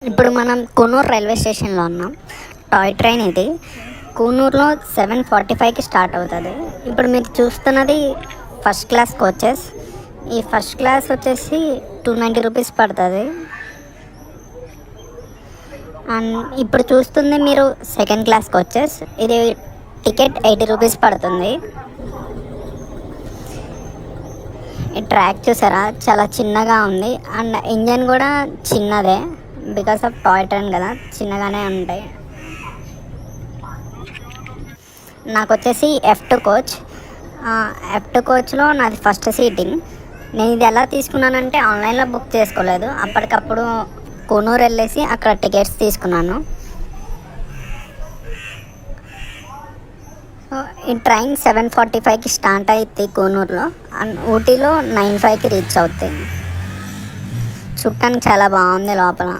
ఇప్పుడు మనం కూనూరు రైల్వే స్టేషన్లో ఉన్నాం. టాయ్ ట్రైన్ ఇది. కూనూరులో 7:45కి స్టార్ట్ అవుతుంది. ఇప్పుడు మీరు చూస్తున్నది ఫస్ట్ క్లాస్ కోచెస్. ఈ ఫస్ట్ క్లాస్ వచ్చేసి 290 రూపీస్ పడుతుంది. అండ్ ఇప్పుడు చూస్తుంది మీరు సెకండ్ క్లాస్ కోచెస్. ఇది టికెట్ 80 రూపీస్ పడుతుంది. ఈ ట్రాక్ చూసారా, చాలా చిన్నగా ఉంది. అండ్ ఇంజన్ కూడా చిన్నదే, బికాస్ ఆఫ్ టాయ్ ట్రైన్ కదా, చిన్నగానే ఉంటాయి. నాకు వచ్చేసి F2 కోచ్. F2 కోచ్లో నాది ఫస్ట్ సీటింగ్. నేను ఇది ఎలా తీసుకున్నానంటే ఆన్లైన్లో బుక్ చేసుకోలేదు, అప్పటికప్పుడు కూనూరు వెళ్ళేసి అక్కడ టికెట్స్ తీసుకున్నాను. సో ఈ ట్రైన్ 7:45కి స్టార్ట్ అవుతుంది కూనూరులో. అండ్ ఊటీలో 9:05కి రీచ్ అవుతాయి. చూడటానికి చాలా బాగుంది లోపల.